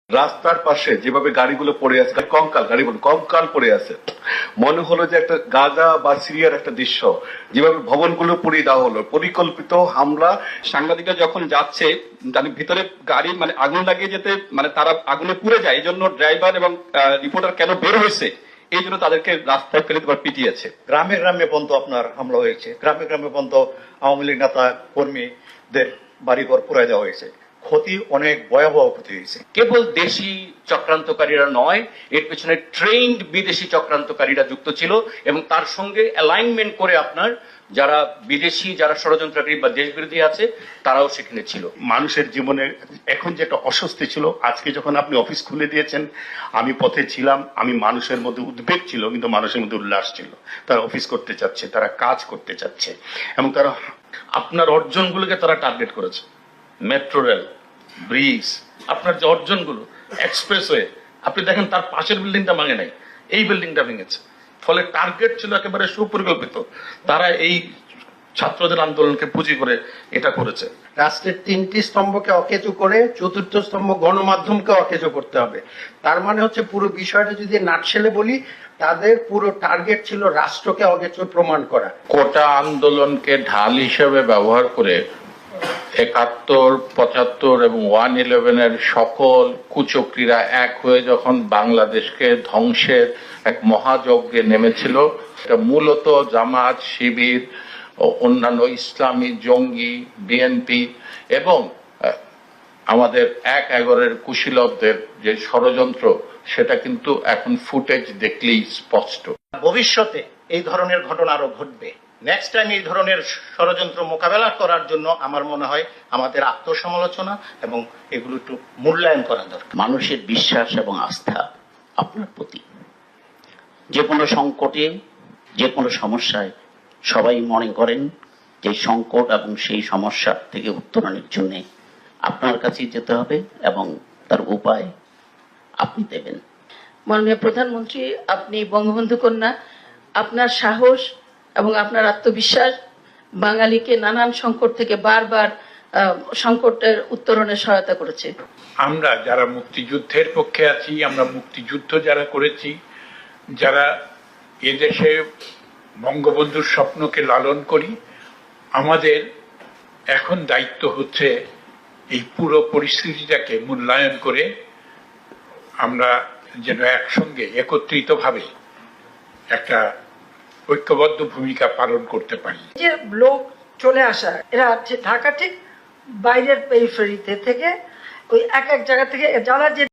রাস্তার পাশে যেভাবে গাড়িগুলো পড়ে আছে, গাড়িগুলো কঙ্কাল পড়ে আছে, মনে হলো যে একটা গাজা বা সিরিয়ার একটা দৃশ্য। যেভাবে ভবনগুলো পুড়িয়ে দেওয়া হলো, পরিকল্পিত হামলা। সাংবাদিকরা যখন যাচ্ছে তাদের ভিতরে গাড়ি আগুন লাগিয়ে যেতে তারা আগুনে পুড়ে যায়, এই জন্য ড্রাইভার এবং রিপোর্টার কেন বের হয়েছে এই জন্য তাদেরকে রাস্তায় ফেলে দেওয়ার পিটিয়েছে। গ্রামে গ্রামে পর্যন্ত আপনার হামলা হয়েছে, গ্রামে গ্রামে পর্যন্ত আওয়ামী লীগ নেতা কর্মীদের বাড়িঘর পুড়ায় দেওয়া হয়েছে। ক্ষতি অনেক ভয়াবহ ক্ষতি হয়েছে। কেবল দেশি চক্রান্তকারীরা নয়, এর পেছনে ট্রেন্ড বিদেশি চক্রান্তকারীরা যুক্ত ছিল এবং তার সঙ্গে অ্যালাইনমেন্ট করে আপনার যারা বিদেশি যারা ষড়যন্ত্রকারী বা দেশবিরোধী আছে তারাও সেখানে ছিল। মানুষের জীবনে এখন যেটা অস্বস্তি ছিল, আজকে যখন আপনি অফিস খুলে দিয়েছেন, আমি পথে ছিলাম, আমি মানুষের মধ্যে উদ্বেগ ছিল কিন্তু মানুষের মধ্যে উল্লাস ছিল। তারা অফিস করতে চাচ্ছে, তারা কাজ করতে চাচ্ছে এবং তারা আপনার অর্জনগুলোকে তারা টার্গেট করেছে। মেট্রো রেল, ব্রিজ, আপনার যে অর্জনগুলো, এক্সপ্রেসওয়ে, আপনি দেখেন তার পাশের বিল্ডিংটা ভাঙে নাই, এই বিল্ডিংটা ভেঙেছে। ফলে টার্গেট ছিল একেবারে সুপরিকল্পিত। তারা এই ছাত্রদের আন্দোলনকে পুঁজি করে এটা করেছে। রাষ্ট্রের 3টি স্তম্ভকে অকেজো করে 4র্থ স্তম্ভ গণমাধ্যমকে অকেজো করতে হবে। তার মানে হচ্ছে পুরো বিষয়টা যদি নাটশেলে বলি, তাদের পুরো টার্গেট ছিল রাষ্ট্রকে অকেজো প্রমাণ করা। কোটা আন্দোলনকে ঢাল হিসেবে ব্যবহার করে 71, 75 এবং 111-এর সকল কুচক্রীরা এক হয়ে যখন বাংলাদেশকে ধ্বংসের এক মহাযজ্ঞে নেমেছিল, এটা মূলত জামাত, শিবির ও অন্যান্য ইসলামী জঙ্গি, বিএনপি এবং আমাদের 1-11-এর কুশীলবদের যে ষড়যন্ত্র, সেটা কিন্তু এখন ফুটেজ দেখলেই স্পষ্ট। ভবিষ্যতে এই ধরনের ঘটনা আরো ঘটবে। নেক্সট টাইম এই ধরনের ষড়যন্ত্র মোকাবেলা করার জন্য আমার মনে হয় আমাদের আত্মসমালোচনা এবং এগুলো একটু মূল্যায়ন করা দরকার। মানুষের বিশ্বাস এবং আস্থা আপনার প্রতি, যে কোনো সংকটে, যে কোনো সমস্যায় সবাই মনে করেন যে সংকট এবং সেই সমস্যা থেকে উত্তরণের জন্য আপনার কাছেই যেতে হবে এবং তার উপায় আপনি দেবেন। মাননীয় প্রধানমন্ত্রী, আপনি বঙ্গবন্ধু কন্যা, আপনার সাহস এবং আপনার আত্মবিশ্বাস বাঙালিকে নানান সংকট থেকে বারবার সংকটের উত্তরণে সহায়তা করেছে। আমরা যারা মুক্তিযুদ্ধের পক্ষে আছি, আমরা মুক্তিযুদ্ধ যারা করেছি, যারা এদেশে বঙ্গবন্ধুর স্বপ্নকে লালন করি, আমাদের এখন দায়িত্ব হচ্ছে এই পুরো পরিস্থিতিটাকে মূল্যায়ন করে আমরা যেন একসঙ্গে একত্রিতভাবে একটা ঐক্যবদ্ধ ভূমিকা পালন করতে পারি। যে লোক চলে আসা, এরা ঢাকা ঠিক বাইরের পেরিফেরিতে থেকে ওই এক এক জায়গা থেকে যারা যে